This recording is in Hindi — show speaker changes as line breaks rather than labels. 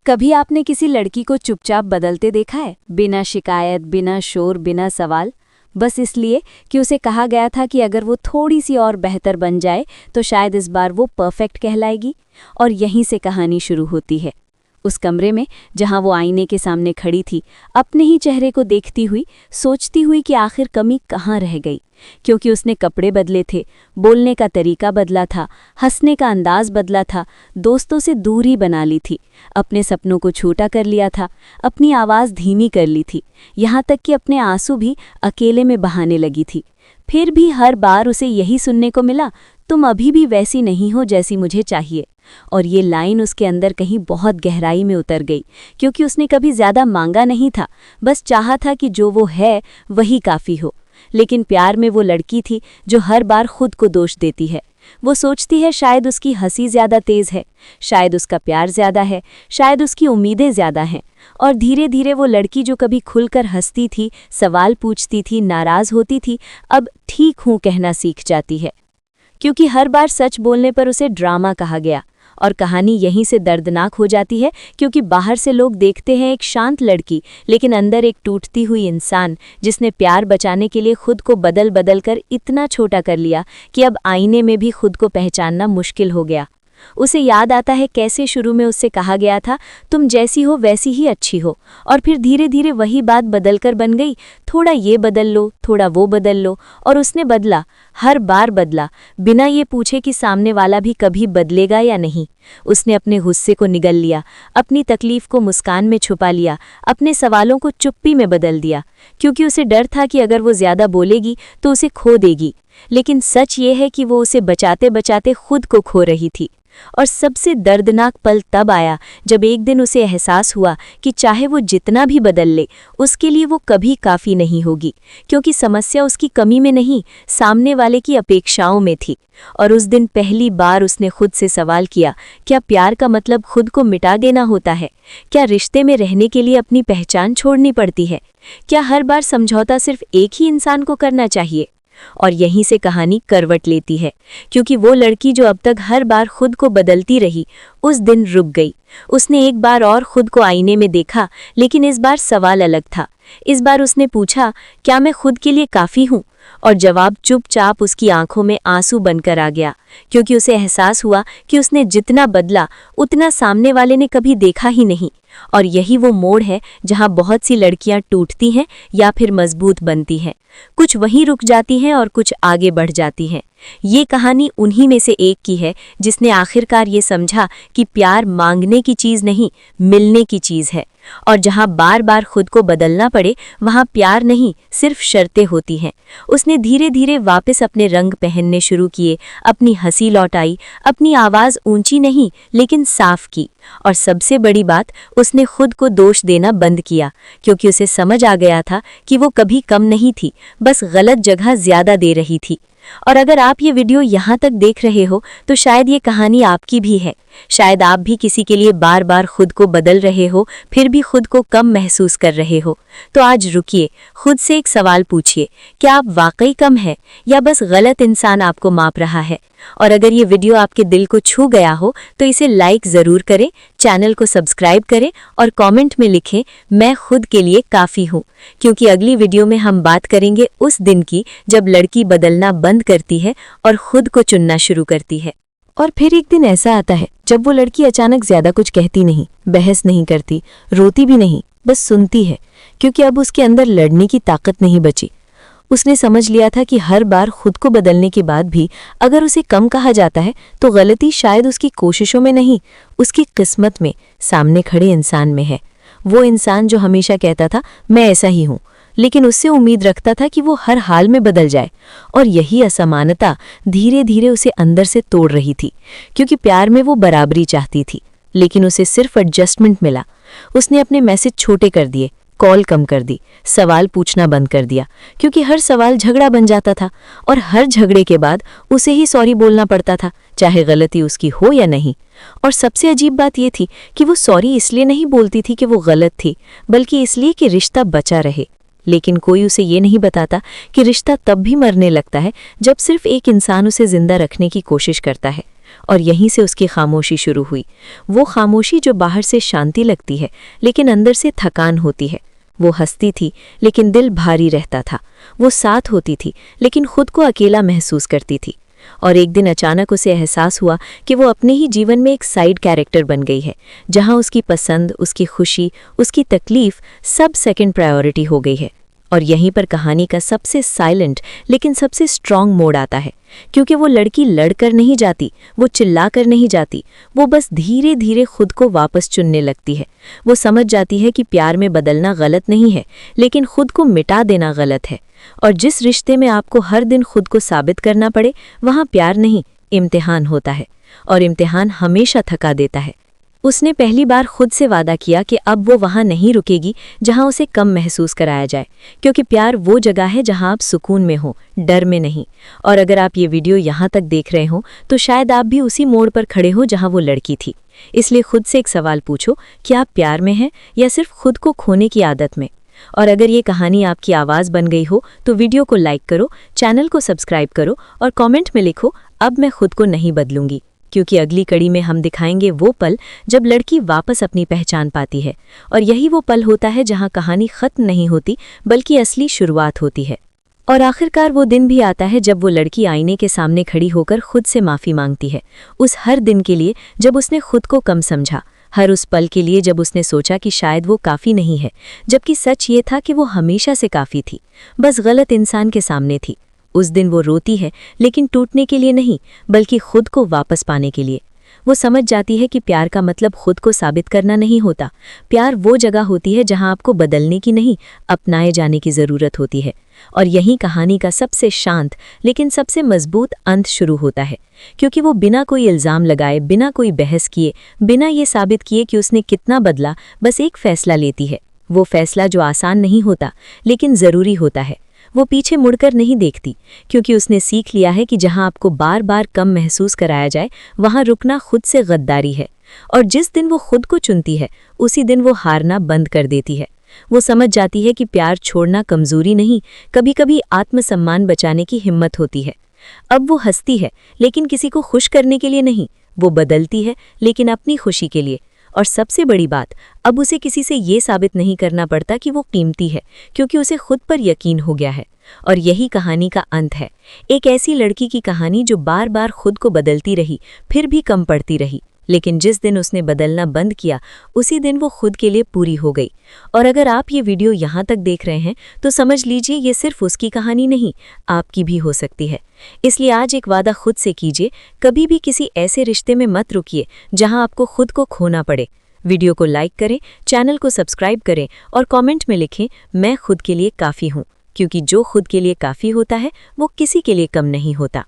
कभी आपने किसी लड़की को चुपचाप बदलते देखा है, बिना शिकायत, बिना शोर, बिना सवाल, बस इसलिए कि उसे कहा गया था कि अगर वो थोड़ी सी और बेहतर बन जाए तो शायद इस बार वो परफेक्ट कहलाएगी। और यहीं से कहानी शुरू होती है। उस कमरे में जहां वो आईने के सामने खड़ी थी, अपने ही चेहरे को देखती हुई, सोचती हुई कि आखिर कमी कहाँ रह गई। क्योंकि उसने कपड़े बदले थे, बोलने का तरीका बदला था, हंसने का अंदाज बदला था, दोस्तों से दूरी बना ली थी, अपने सपनों को छोटा कर लिया था, अपनी आवाज़ धीमी कर ली थी, यहाँ तक कि अपने आंसू भी अकेले में बहाने लगी थी। फिर भी हर बार उसे यही सुनने को मिला, तुम अभी भी वैसी नहीं हो जैसी मुझे चाहिए। और ये लाइन उसके अंदर कहीं बहुत गहराई में उतर गई, क्योंकि उसने कभी ज़्यादा मांगा नहीं था, बस चाहा था कि जो वो है वही काफ़ी हो। लेकिन प्यार में वो लड़की थी जो हर बार खुद को दोष देती है। वो सोचती है शायद उसकी हंसी ज़्यादा तेज़ है, शायद उसका प्यार ज़्यादा है, शायद उसकी उम्मीदें ज़्यादा हैं। और धीरे धीरे वो लड़की जो कभी खुलकर हंसती थी, सवाल पूछती थी, नाराज़ होती थी, अब ठीक हूँ कहना सीख जाती है। क्योंकि हर बार सच बोलने पर उसे ड्रामा कहा गया। और कहानी यहीं से दर्दनाक हो जाती है, क्योंकि बाहर से लोग देखते हैं एक शांत लड़की, लेकिन अंदर एक टूटती हुई इंसान जिसने प्यार बचाने के लिए खुद को बदल बदल कर इतना छोटा कर लिया कि अब आईने में भी खुद को पहचानना मुश्किल हो गया। उसे याद आता है कैसे शुरू में उससे कहा गया था, तुम जैसी हो वैसी ही अच्छी हो, और फिर धीरे धीरे वही बात बदलकर बन गई, थोड़ा ये बदल लो, थोड़ा वो बदल लो। और उसने बदला, हर बार बदला, बिना ये पूछे कि सामने वाला भी कभी बदलेगा या नहीं। उसने अपने गुस्से को निगल लिया, अपनी तकलीफ को मुस्कान में छुपा लिया, अपने सवालों को चुप्पी में बदल दिया, क्योंकि उसे डर था कि अगर वो ज़्यादा बोलेगी तो उसे खो देगी। लेकिन सच ये है कि वो उसे बचाते बचाते खुद को खो रही थी। और सबसे दर्दनाक पल तब आया जब एक दिन उसे एहसास हुआ कि चाहे वो जितना भी बदल ले, उसके लिए वो कभी काफ़ी नहीं होगी, क्योंकि समस्या उसकी कमी में नहीं, सामने वाले की अपेक्षाओं में थी। और उस दिन पहली बार उसने खुद से सवाल किया, क्या प्यार का मतलब खुद को मिटा देना होता है? क्या रिश्ते में रहने के लिए अपनी पहचान छोड़नी पड़ती है? क्या हर बार समझौता सिर्फ एक ही इंसान को करना चाहिए? और यहीं से कहानी करवट लेती है, क्योंकि वो लड़की जो अब तक हर बार खुद को बदलती रही, उस दिन रुक गई। उसने एक बार और खुद को आईने में देखा, लेकिन इस बार सवाल अलग था। इस बार उसने पूछा, क्या मैं खुद के लिए काफ़ी हूँ? और जवाब चुपचाप उसकी आंखों में आंसू बनकर आ गया, क्योंकि उसे एहसास हुआ कि उसने जितना बदला उतना सामने वाले ने कभी देखा ही नहीं। और यही वो मोड़ है जहां बहुत सी लड़कियां टूटती हैं या फिर मजबूत बनती हैं। कुछ वहीं रुक जाती हैं और कुछ आगे बढ़ जाती हैं। ये कहानी उन्हीं में से एक की है जिसने आखिरकार ये समझा कि प्यार मांगने की चीज़ नहीं, मिलने की चीज़ है। और जहां बार बार खुद को बदलना पड़े, वहां प्यार नहीं, सिर्फ शर्तें होती हैं। उसने धीरे धीरे वापस अपने रंग पहनने शुरू किए, अपनी हंसी लौटाई, अपनी आवाज़ ऊंची नहीं लेकिन साफ की। और सबसे बड़ी बात, उसने खुद को दोष देना बंद किया, क्योंकि उसे समझ आ गया था कि वो कभी कम नहीं थी, बस गलत जगह ज़्यादा दे रही थी। और अगर आप ये वीडियो यहाँ तक देख रहे हो तो शायद ये कहानी आपकी भी है। शायद आप भी किसी के लिए बार बार खुद को बदल रहे हो, फिर भी खुद को कम महसूस कर रहे हो। तो आज रुकिए, खुद से एक सवाल पूछिए, क्या आप वाकई कम है या बस गलत इंसान आपको माप रहा है? और अगर ये वीडियो आपके दिल को छू गया हो तो इसे लाइक ज़रूर करें, चैनल को सब्सक्राइब करें और कमेंट में लिखें, मैं खुद के लिए काफ़ी हूँ। क्योंकि अगली वीडियो में हम बात करेंगे उस दिन की जब लड़की बदलना बंद करती है और खुद को चुनना शुरू करती है। और फिर एक दिन ऐसा आता है जब वो लड़की अचानक ज़्यादा कुछ कहती नहीं, बहस नहीं करती, रोती भी नहीं, बस सुनती है, क्योंकि अब उसके अंदर लड़ने की ताकत नहीं बची। उसने समझ लिया था कि हर बार खुद को बदलने के बाद भी अगर उसे कम कहा जाता है तो गलती शायद उसकी कोशिशों में नहीं, उसकी किस्मत में, सामने खड़े इंसान में है। वो इंसान जो हमेशा कहता था मैं ऐसा ही हूँ, लेकिन उससे उम्मीद रखता था कि वो हर हाल में बदल जाए। और यही असमानता धीरे धीरे उसे अंदर से तोड़ रही थी, क्योंकि प्यार में वो बराबरी चाहती थी, लेकिन उसे सिर्फ एडजस्टमेंट मिला। उसने अपने मैसेज छोटे कर दिए, कॉल कम कर दी, सवाल पूछना बंद कर दिया, क्योंकि हर सवाल झगड़ा बन जाता था और हर झगड़े के बाद उसे ही सॉरी बोलना पड़ता था, चाहे गलती उसकी हो या नहीं। और सबसे अजीब बात यह थी कि वो सॉरी इसलिए नहीं बोलती थी कि वो गलत थी, बल्कि इसलिए कि रिश्ता बचा रहे। लेकिन कोई उसे ये नहीं बताता कि रिश्ता तब भी मरने लगता है जब सिर्फ एक इंसान उसे जिंदा रखने की कोशिश करता है।
और यहीं से उसकी खामोशी शुरू हुई। वो खामोशी जो बाहर से शांति लगती है लेकिन अंदर से थकान होती है। वो हंसती थी लेकिन दिल भारी रहता था। वो साथ होती थी लेकिन खुद को अकेला महसूस करती थी। और एक दिन अचानक उसे एहसास हुआ कि वो अपने ही जीवन में एक साइड कैरेक्टर बन गई है, जहां उसकी पसंद, उसकी खुशी, उसकी तकलीफ सब सेकंड प्रायोरिटी हो गई है। और यहीं पर कहानी का सबसे साइलेंट लेकिन सबसे स्ट्रॉन्ग मोड आता है, क्योंकि वो लड़की लड़कर नहीं जाती, वो चिल्लाकर नहीं जाती, वो बस धीरे धीरे खुद को वापस चुनने लगती है। वो समझ जाती है कि प्यार में बदलना गलत नहीं है, लेकिन खुद को मिटा देना गलत है। और जिस रिश्ते में आपको हर दिन खुद को साबित करना पड़े, वहाँ प्यार नहीं, इम्तिहान होता है, और इम्तिहान हमेशा थका देता है। उसने पहली बार खुद से वादा किया कि अब वो वहाँ नहीं रुकेगी जहाँ उसे कम महसूस कराया जाए, क्योंकि प्यार वो जगह है जहाँ आप सुकून में हो, डर में नहीं। और अगर आप ये वीडियो यहाँ तक देख रहे हो तो शायद आप भी उसी मोड़ पर खड़े हो जहाँ वो लड़की थी। इसलिए खुद से एक सवाल पूछो कि आप प्यार में हैं या सिर्फ खुद को खोने की आदत में। और अगर ये कहानी आपकी आवाज़ बन गई हो तो वीडियो को लाइक करो, चैनल को सब्सक्राइब करो और कमेंट में लिखो, अब मैं खुद को नहीं बदलूंगी। क्योंकि अगली कड़ी में हम दिखाएंगे वो पल जब लड़की वापस अपनी पहचान पाती है, और यही वो पल होता है जहां कहानी खत्म नहीं होती बल्कि असली शुरुआत होती है। और आखिरकार वो दिन भी आता है जब वो लड़की आईने के सामने खड़ी होकर खुद से माफ़ी मांगती है, उस हर दिन के लिए जब उसने खुद को कम समझा, हर उस पल के लिए जब उसने सोचा कि शायद वो काफ़ी नहीं है, जबकि सच ये था कि वो हमेशा से काफ़ी थी, बस गलत इंसान के सामने थी। उस दिन वो रोती है, लेकिन टूटने के लिए नहीं, बल्कि खुद को वापस पाने के लिए। वो समझ जाती है कि प्यार का मतलब खुद को साबित करना नहीं होता। प्यार वो जगह होती है जहां आपको बदलने की नहीं, अपनाए जाने की ज़रूरत होती है। और यही कहानी का सबसे शांत लेकिन सबसे मजबूत अंत शुरू होता है, क्योंकि वो बिना कोई इल्ज़ाम लगाए, बिना कोई बहस किए, बिना ये साबित किए कि उसने कितना बदला, बस एक फ़ैसला लेती है। वो फ़ैसला जो आसान नहीं होता लेकिन ज़रूरी होता है। वो पीछे मुड़कर नहीं देखती, क्योंकि उसने सीख लिया है कि जहां आपको बार बार कम महसूस कराया जाए, वहां रुकना खुद से गद्दारी है। और जिस दिन वो खुद को चुनती है, उसी दिन वो हारना बंद कर देती है। वो समझ जाती है कि प्यार छोड़ना कमजोरी नहीं, कभी कभी आत्मसम्मान बचाने की हिम्मत होती है। अब वो हंसती है, लेकिन किसी को खुश करने के लिए नहीं। वो बदलती है, लेकिन अपनी खुशी के लिए। और सबसे बड़ी बात, अब उसे किसी से ये साबित नहीं करना पड़ता कि वो कीमती है, क्योंकि उसे खुद पर यकीन हो गया है। और यही कहानी का अंत है, एक ऐसी लड़की की कहानी जो बार बार खुद को बदलती रही, फिर भी कम पड़ती रही, लेकिन जिस दिन उसने बदलना बंद किया, उसी दिन वो खुद के लिए पूरी हो गई। और अगर आप ये वीडियो यहाँ तक देख रहे हैं तो समझ लीजिए ये सिर्फ उसकी कहानी नहीं, आपकी भी हो सकती है। इसलिए आज एक वादा खुद से कीजिए, कभी भी किसी ऐसे रिश्ते में मत रुकिए जहाँ आपको खुद को खोना पड़े। वीडियो को लाइक करें, चैनल को सब्सक्राइब करें और कमेंट में लिखें, मैं खुद के लिए काफ़ी हूँ, क्योंकि जो खुद के लिए काफ़ी होता है वो किसी के लिए कम नहीं होता।